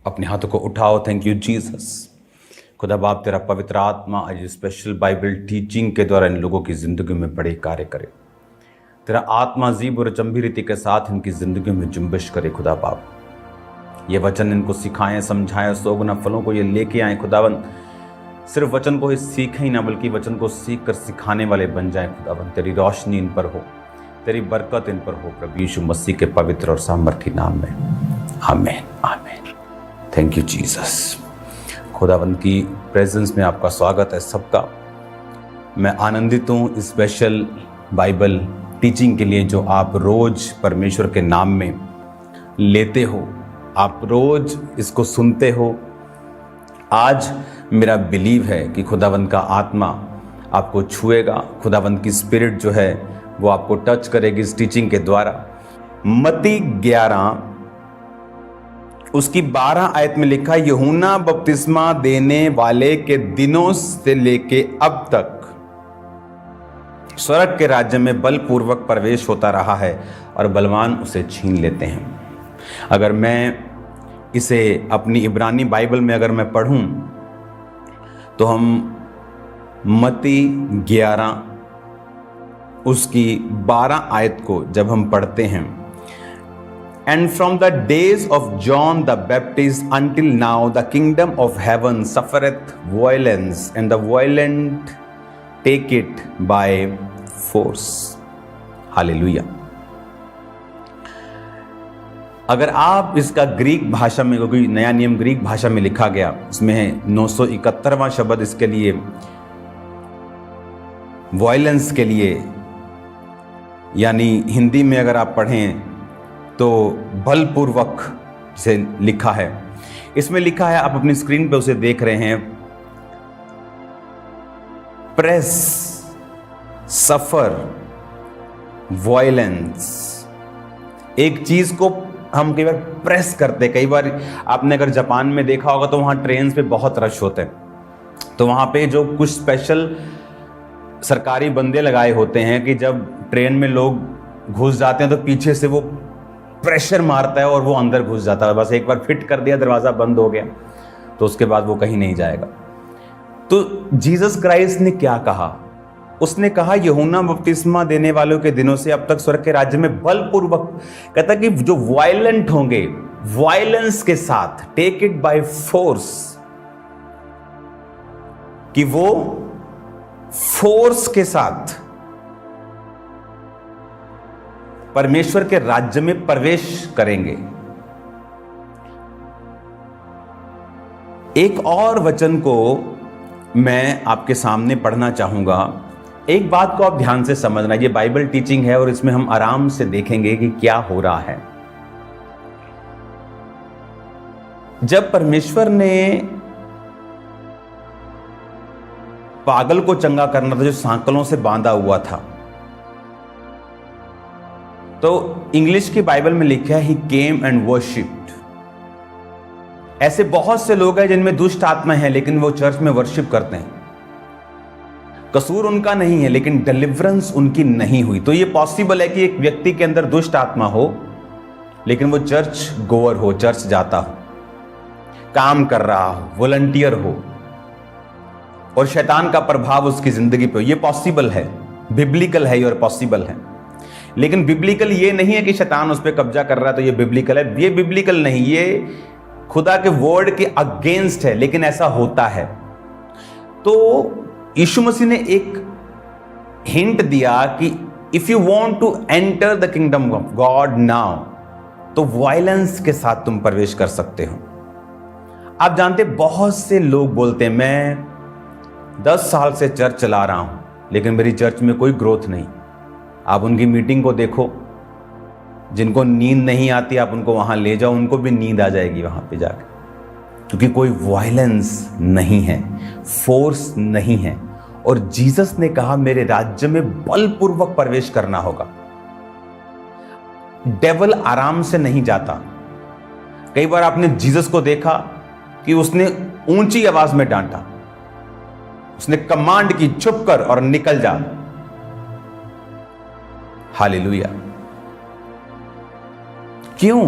अपने हाथों को उठाओ। Thank you Jesus. खुदा बाप, तेरा पवित्र आत्मा आज स्पेशल बाइबल टीचिंग के द्वारा इन लोगों की ज़िंदगी में बड़े कार्य करे। तेरा आत्मा अजीब और अचंभी रीति के साथ इनकी ज़िंदगी में जुम्बिश करे। खुदा बाप, ये वचन इनको सिखाएं, समझाएं, 100 गुना फलों को ये लेके आए। खुदावन, सिर्फ वचन को ही सीखें ही ना, बल्कि वचन को सीख कर सिखाने वाले बन जाएं। खुदावन, तेरी रोशनी इन पर हो, तेरी बरकत इन पर हो, प्रभु यीशु मसीह के पवित्र और सामर्थी नाम में, आमीन आमीन। Thank you Jesus. खुदावंत की प्रेजेंस में आपका स्वागत है सबका। मैं आनंदित हूँ स्पेशल बाइबल टीचिंग के लिए जो आप रोज परमेश्वर के नाम में लेते हो, आप रोज इसको सुनते हो। आज मेरा बिलीव है कि खुदावंत का आत्मा आपको छुएगा, खुदावंत की स्पिरिट जो है वो आपको टच करेगी इस टीचिंग के द्वारा। मत्ती 11 उसकी 12 आयत में लिखा, यूहन्ना बपतिस्मा देने वाले के दिनों से लेके अब तक स्वर्ग के राज्य में बलपूर्वक प्रवेश होता रहा है और बलवान उसे छीन लेते हैं। अगर मैं इसे अपनी इब्रानी बाइबल में अगर मैं पढ़ूं तो हम मत्ती 11 उसकी 12 आयत को जब हम पढ़ते हैं, And from the days of John the Baptist until now, the kingdom of heaven suffereth violence, and the violent take it by force. Hallelujah. अगर आप इसका ग्रीक भाषा में, क्योंकि नया नियम ग्रीक भाषा में लिखा गया, इसमें है 971वां शब्द इसके लिए, वायलेंस के लिए, यानी हिंदी में अगर आप पढ़ें तो बलपूर्वक से लिखा है। इसमें लिखा है, आप अपनी स्क्रीन पे उसे देख रहे हैं, प्रेस, सफर, वायलेंस। एक चीज को हम कई बार प्रेस करते, कई बार आपने अगर जापान में देखा होगा तो वहां ट्रेन पे बहुत रश होते हैं, तो वहां पे जो कुछ स्पेशल सरकारी बंदे लगाए होते हैं कि जब ट्रेन में लोग घुस जाते हैं तो पीछे से वो प्रेशर मारता है और वो अंदर घुस जाता है। बस एक बार फिट कर दिया, दरवाजा बंद हो गया, तो उसके बाद वो कहीं नहीं जाएगा। तो जीसस क्राइस्ट ने क्या कहा? उसने कहा, यूहन्ना बपतिस्मा देने वालों के दिनों से अब तक स्वर्ग के राज्य में बलपूर्वक, कहता कि जो वायलेंट होंगे, वायलेंस के साथ, टेक इट बाय फोर्स, कि वो फोर्स के साथ परमेश्वर के राज्य में प्रवेश करेंगे। एक और वचन को मैं आपके सामने पढ़ना चाहूंगा। एक बात को आप ध्यान से समझना, ये बाइबल टीचिंग है और इसमें हम आराम से देखेंगे कि क्या हो रहा है। जब परमेश्वर ने पागल को चंगा करना था, जो सांकलों से बांधा हुआ था, तो इंग्लिश की बाइबल में लिखा है, ही केम एंड वर्शिप्ड। ऐसे बहुत से लोग हैं जिनमें दुष्ट आत्मा है, लेकिन वो चर्च में वर्शिप करते हैं। कसूर उनका नहीं है, लेकिन डिलीवरेंस उनकी नहीं हुई। तो ये पॉसिबल है कि एक व्यक्ति के अंदर दुष्ट आत्मा हो, लेकिन वो चर्च गोअर हो, चर्च जाता हो, काम कर रहा हो, वॉलंटियर हो, और शैतान का प्रभाव उसकी जिंदगी पे हो। ये पॉसिबल है, बिब्लिकल है और पॉसिबल है। लेकिन बिब्लिकल ये नहीं है कि शैतान उस पर कब्जा कर रहा है तो ये बिब्लिकल है। ये बिब्लिकल नहीं, ये खुदा के वर्ड के अगेंस्ट है, लेकिन ऐसा होता है। तो यीशु मसीह ने एक हिंट दिया कि if you want to enter the kingdom of God now, तो वायलेंस के साथ तुम प्रवेश कर सकते हो। आप जानते, बहुत से लोग बोलते हैं, मैं 10 साल से चर्च चला रहा हूं, लेकिन मेरी चर्च में कोई ग्रोथ नहीं। आप उनकी मीटिंग को देखो, जिनको नींद नहीं आती आप उनको वहां ले जाओ, उनको भी नींद आ जाएगी वहां पे जाकर, क्योंकि कोई वायलेंस नहीं है, फोर्स नहीं है। और जीसस ने कहा, मेरे राज्य में बलपूर्वक प्रवेश करना होगा। डेविल आराम से नहीं जाता। कई बार आपने जीसस को देखा कि उसने ऊंची आवाज में डांटा, उसने कमांड की, चुप कर और निकल जा। हालेलुया। क्यों?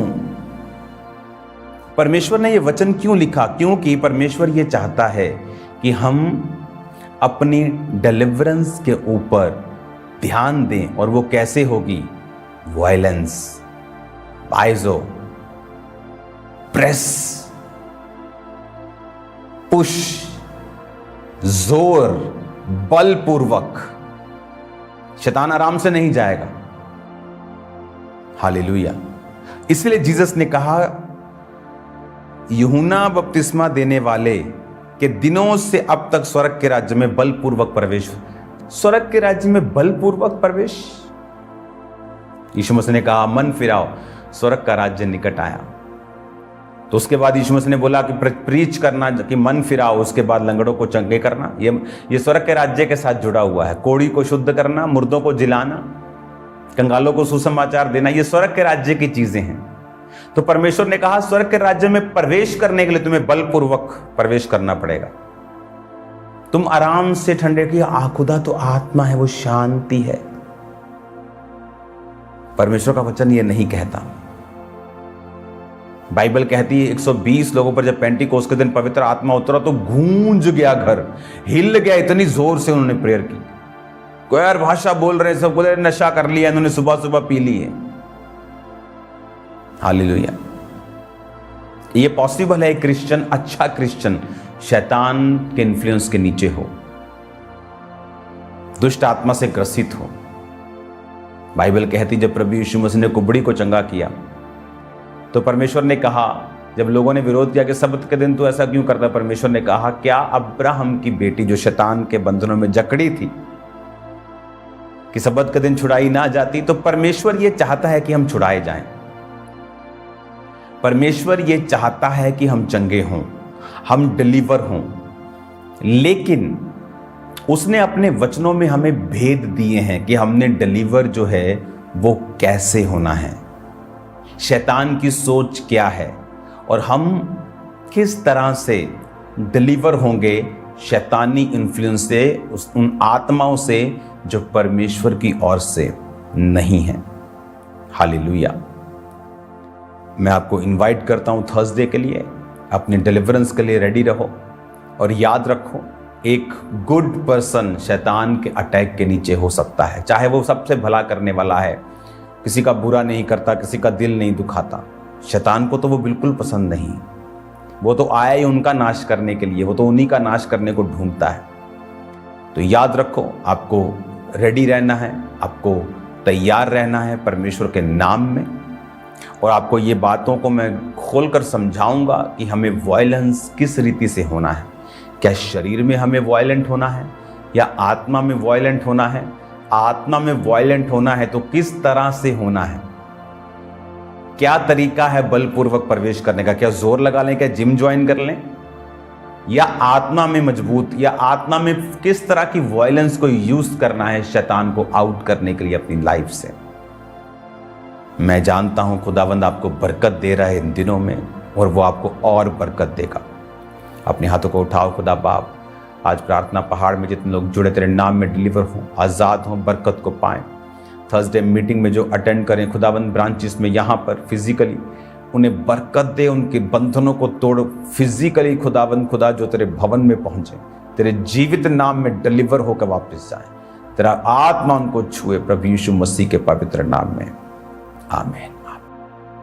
परमेश्वर ने ये वचन क्यों लिखा? क्योंकि परमेश्वर ये चाहता है कि हम अपनी डिलीवरेंस के ऊपर ध्यान दें। और वो कैसे होगी? वायलेंस, बाइजो, प्रेस, पुश, जोर, बलपूर्वक। शैतान आराम से नहीं जाएगा। हालेलुया। इसलिए जीसस ने कहा, यूहन्ना बपतिस्मा देने वाले के दिनों से अब तक स्वर्ग के राज्य में बलपूर्वक प्रवेश। स्वर्ग के राज्य में बलपूर्वक प्रवेश। यीशु मसीह ने कहा, मन फिराओ, स्वर्ग का राज्य निकट आया। तो उसके बाद यीशु मसीह ने बोला कि प्रीच करना कि मन फिराओ, उसके बाद लंगड़ों को चंगे करना। ये स्वर्ग के राज्य के साथ जुड़ा हुआ है। कोढ़ी को शुद्ध करना, मुर्दों को जिलाना, कंगालों को सुसमाचार देना, ये स्वर्ग के राज्य की चीजें हैं। तो परमेश्वर ने कहा, स्वर्ग के राज्य में प्रवेश करने के लिए तुम्हें बलपूर्वक प्रवेश करना पड़ेगा। तुम आराम से ठंडे की खुदा तो आत्मा है, वो शांति है। परमेश्वर का वचन ये नहीं कहता। बाइबल कहती है 120 लोगों पर जब पेंटिकोस्ट के दिन पवित्र आत्मा उतरा तो गूंज गया, घर हिल गया, इतनी जोर से उन्होंने प्रेयर की। कोई यार भाषा बोल रहे, सब बोले नशा कर लिया इन्होंने, सुबह सुबह पी ली है। हालेलुया। ये पॉसिबल है क्रिश्चियन, अच्छा क्रिश्चियन शैतान के इन्फ्लुएंस के नीचे हो, दुष्ट आत्मा से ग्रसित हो। बाइबल कहती जब प्रभु यीशु मसीह ने कुबड़ी को चंगा किया तो परमेश्वर ने कहा, जब लोगों ने विरोध किया कि सब्त के दिन तू ऐसा क्यों करता, परमेश्वर ने कहा, क्या अब्राहम की बेटी जो शैतान के बंधनों में जकड़ी थी कि सब्त के दिन छुड़ाई ना जाती? तो परमेश्वर ये चाहता है कि हम छुड़ाए जाएं। परमेश्वर ये चाहता है कि हम चंगे हों, हम डिलीवर हों। लेकिन उसने अपने वचनों में हमें भेद दिए हैं कि हमने डिलीवर जो है वो कैसे होना है, शैतान की सोच क्या है, और हम किस तरह से डिलीवर होंगे शैतानी इन्फ्लुएंस से, उन आत्माओं से जो परमेश्वर की ओर से नहीं है। हालेलुया। मैं आपको इनवाइट करता हूं थर्सडे के लिए, अपने डिलीवरेंस के लिए रेडी रहो। और याद रखो, एक गुड पर्सन शैतान के अटैक के नीचे हो सकता है, चाहे वो सबसे भला करने वाला है, किसी का बुरा नहीं करता, किसी का दिल नहीं दुखाता। शैतान को तो वो बिल्कुल पसंद नहीं। वो तो आया ही उनका नाश करने के लिए, वो तो उन्हीं का नाश करने को ढूंढता है। तो याद रखो, आपको रेडी रहना है, आपको तैयार रहना है परमेश्वर के नाम में। और आपको ये बातों को मैं खोलकर समझाऊंगा कि हमें वायलेंस किस रीति से होना है। क्या शरीर में हमें वायलेंट होना है या आत्मा में वायलेंट होना है? आत्मा में वायलेंट होना है तो किस तरह से होना है? क्या तरीका है बलपूर्वक प्रवेश करने का? क्या जोर लगा लें, क्या जिम ज्वाइन कर लें, या आत्मा में मजबूत, या आत्मा में किस तरह की वायलेंस को यूज करना है शैतान को आउट करने के लिए अपनी लाइफ से? मैं जानता हूं खुदावंद आपको बरकत दे रहा है इन दिनों में, और वो आपको और बरकत देगा। अपने हाथों को उठाओ। खुदा बाप, आज प्रार्थना पहाड़ में जितने लोग जुड़े तेरे नाम में डिलीवर हों, आज़ाद हों, बरकत को पाएं। थर्सडे मीटिंग में जो अटेंड करें खुदावंद ब्रांचेस में, यहाँ पर फिजिकली उन्हें बरकत दे, उनके बंधनों को तोड़। फिजिकली खुदावंद खुदा जो तेरे भवन में पहुंचे, तेरे जीवित नाम में डिलीवर होकर वापस जाए। तेरा आत्मा उनको छुए प्रभु यीशु मसीह के पवित्र नाम में, आमीन।